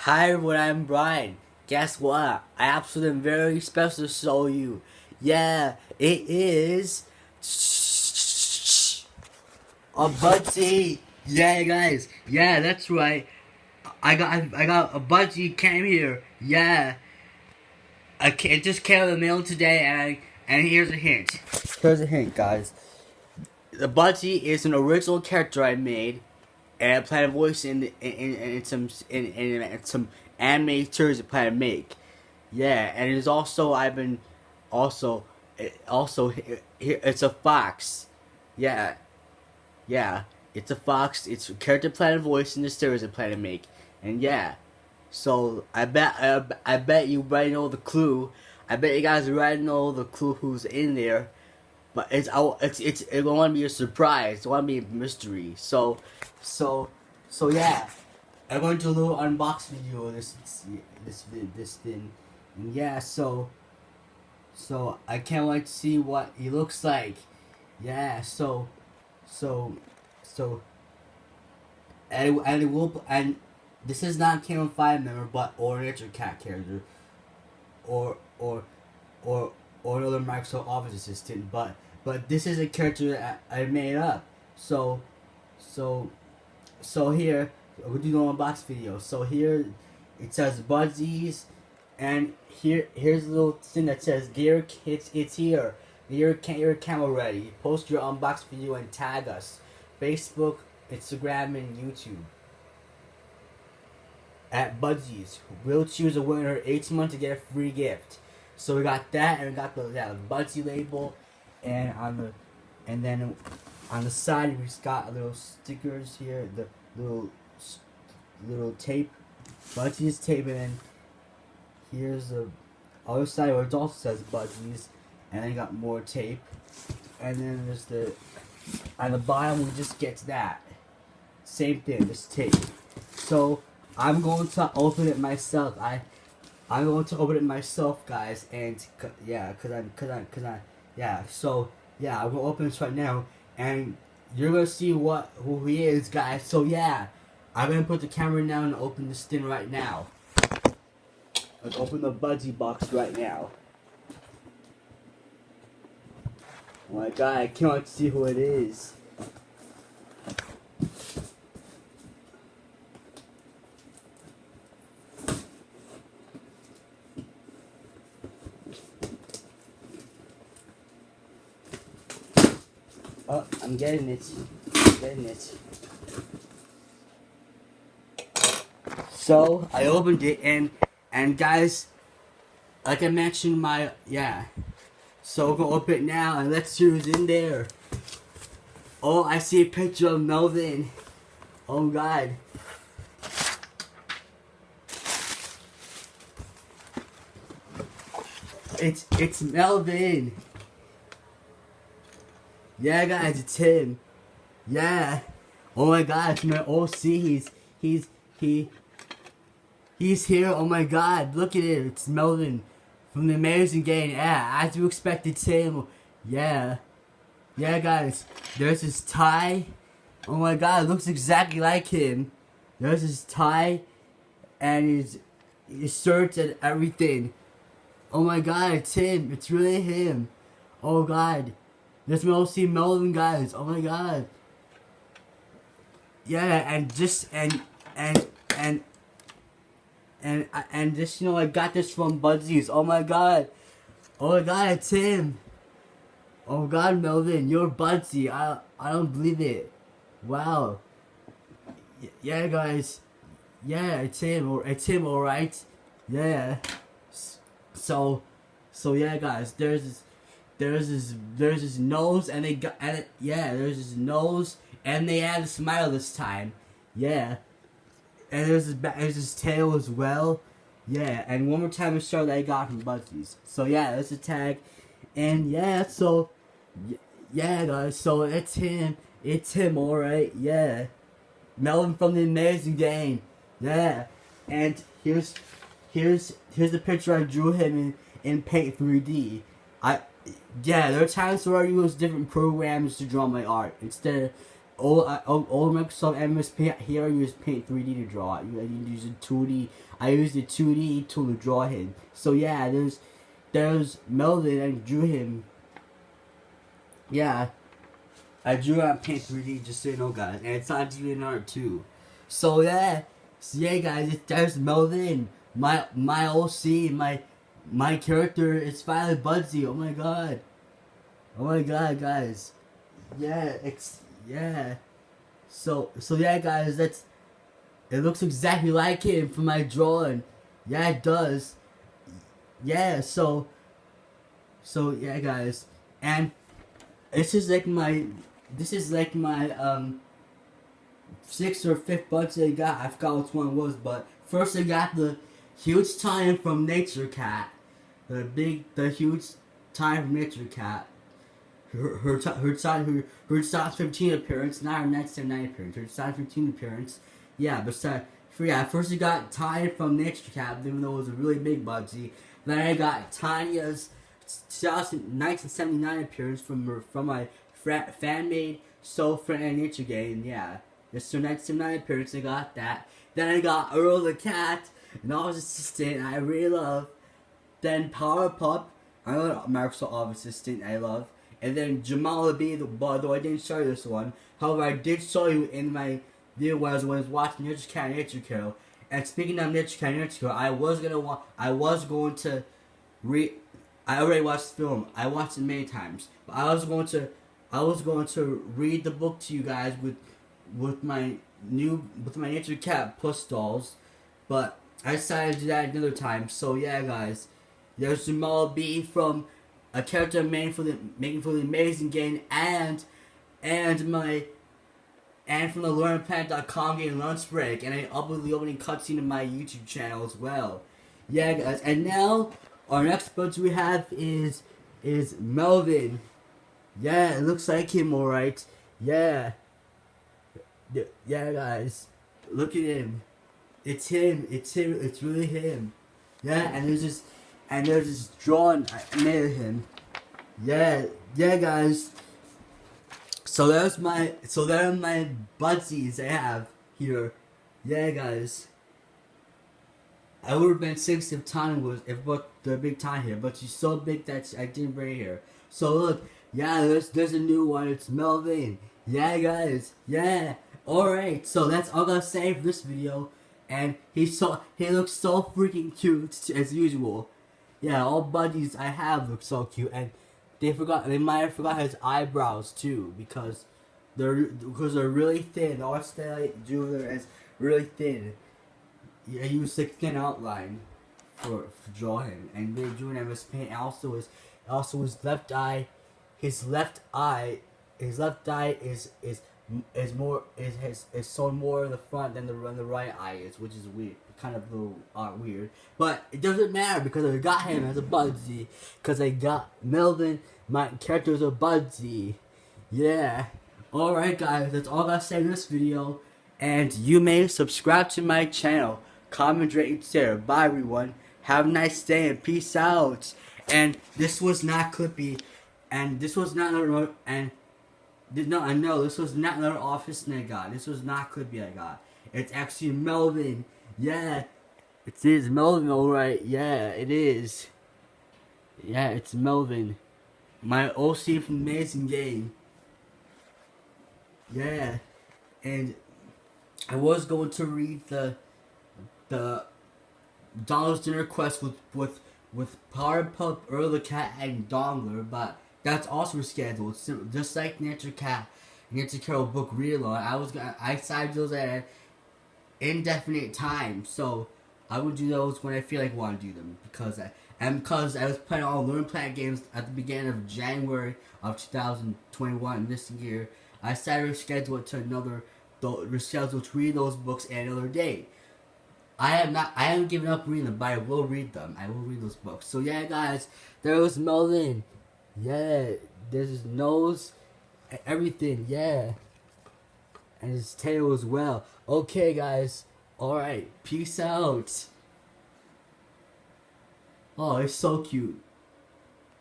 Hi everyone, I'm Brian. Guess what? I absolutely am very special to show you. Yeah, it is a Budsie. Yeah, guys. Yeah, that's right. I got a Budgie came here. Yeah, it just came in the mail today, and here's a hint. Here's a hint, guys. The Budgie is an original character I made, and I plan to voice in some anime series I plan to make. Yeah, and it's also it's a fox. Yeah, yeah, it's a fox. It's a character plan to voice in the series I plan to make, and yeah. So I bet you already know the clue. I bet you guys already know the clue who's in there. But it's going to be a surprise. It's going to be a mystery. So yeah, I'm going to do a little unbox video of this thing, and yeah, so I can't wait to see what he looks like. Yeah, so and this is not Kingdom 5 member, but or Nature Cat character, or another Microsoft Office assistant, but this is a character that I made up. So here we'll do the unbox video. So here it says Budsies, and here's a little thing that says it's here. Your camera ready. Post your unbox video and tag us. Facebook, Instagram, and YouTube at Budsies. We'll choose a winner each month to get a free gift. So we got that, and we got the Budgie label, and then on the side we just got little stickers here, the little tape, Budgies tape, and then here's the other side where it also says Budgies, and then you got more tape, and then there's on the bottom we just get that same thing, just tape. So I'm going to open it myself. I'm going to open it myself, guys, and yeah, so yeah, I'm gonna open this right now, and you're gonna see who he is, guys. So yeah, I'm gonna put the camera down and open this thing right now. Let's open the Budgie box right now. Oh my god, I can't wait to see who it is. Oh, I'm getting it. So I opened it, and guys, like I mentioned, so we're gonna open it now, and let's see who's in there. Oh, I see a picture of Melvin. Oh god. It's Melvin. Yeah, guys, it's him. Yeah. Oh my god, it's my OC. He's here. Oh my god, look at it. It's Melvin from the Amazing Game. Yeah, as you expected, him. Yeah. Yeah, guys. There's his tie. Oh my god, it looks exactly like him. There's his tie and his shirts and everything. Oh my god, it's him. It's really him. Oh god. There's my OC Melvin, guys. Oh my god. Yeah, and just I got this from Budsies. Oh my god. Oh my god, it's him. Oh god, Melvin, you're Budsie. I don't believe it. Wow. Yeah, guys. Yeah, it's him. It's him, all right. Yeah. So yeah, guys. There's his nose, and there's his nose, and they added a smile this time. Yeah. And there's his tail as well. Yeah, and one more time a show that I got from Budsies. So yeah, there's a tag. And yeah, so yeah, guys, so it's him, alright, yeah. Melvin from the Amazing Game. Yeah. And here's the picture I drew him in Paint 3D. Yeah, there are times where I use different programs to draw my art instead of old Microsoft MS Paint. Here I use Paint 3D to draw. I use a 2D. I use the 2D tool to draw him. So yeah, there's Melvin. I drew him. Yeah, I drew it on Paint 3D, just so you know, guys, and it's on DeviantArt too. So yeah, guys, there's Melvin. My OC, my character is finally Budsie. Oh my god. Oh my god, guys. Yeah, yeah. So yeah, guys, it looks exactly like him from my drawing. Yeah, it does. Yeah, so yeah, guys, and this is like my 6th or 5th Budsie I got. I forgot which one it was, but first I got the huge time from Nature Cat, the huge time from Nature Cat. Her size 15 appearance, not her next 9 appearance. Her size 15 appearance, yeah. But first I got Tiny from Nature Cat, even though it was a really big Budgie. Then I got Tanya's 1979 appearance from my fan made Soul Friend and Nature game. Yeah, it's her 1979 appearance. I got that. Then I got Earl the Cat, an office assistant I really love. Then Power Pup, another Microsoft Office assistant I love. And then Jamal B, though I didn't show you this one. However, I did show you in my video when I was watching Nature Cat and Nature Kill. And speaking of Nature Cat and Nature Kill, I already watched the film. I watched it many times. But I was going to read the book to you guys with my Nature Cat plush dolls. But I decided to do that another time. So yeah, guys, there's Jamal B from a character making for the amazing game, and from the LearnPlanet.com game lunch break, and I upload the opening cutscene in my YouTube channel as well. Yeah, guys, and now our next Budgie we have is Melvin. Yeah, it looks like him, alright. Yeah, guys, look at him. It's him. It's really him. Yeah, and there's this drawing I made of him. Yeah, guys. So there are my Budsies I have here. Yeah, guys. I would have been 6 if Tanya was the big time here, but she's so big that I didn't bring her here. So look, yeah, there's a new one. It's Melvin. Yeah, guys. Yeah. All right. So that's all I gotta say for this video. And he looks so freaking cute as usual. Yeah, all Budgies I have look so cute, and they might have forgot his eyebrows too, because they're really thin. The art style I drew there is really thin. I used a thin outline for draw him, and they drew an MS Paint. Also his left eye, is shown more in the front than the right eye is, which is weird, kind of a little weird. But it doesn't matter because I got him as a Budgie, because I got Melvin. My character is a Budgie. Yeah. All right, guys, that's all I gotta say in this video. And you may subscribe to my channel, comment, rate, and share. Bye, everyone. Have a nice day and peace out. And this was not Clippy, and this was not another, I know this was not another office thing I got. This was not Clippy I got. It's actually Melvin. Yeah, it is Melvin, alright. Yeah, it is. Yeah, it's Melvin. My OC from Amazing Game. Yeah, and I was going to read the Donald's Dinner Quest with Power Pup, Earl the Cat, and Dongler, but that's also rescheduled. So, just like Nature Cat, Nature Carol book reload, I decided those at an indefinite time. So I would do those when I feel like I want to do them, because I was playing all LearnPlanet games at the beginning of January of 2021 this year. I decided to reschedule it to reschedule to read those books at another day. I haven't given up reading them, but I will read them. I will read those books. So yeah, guys, there was Melvin. Yeah, there's his nose, everything. Yeah, and his tail as well. Okay, guys. All right, peace out. Oh, it's so cute.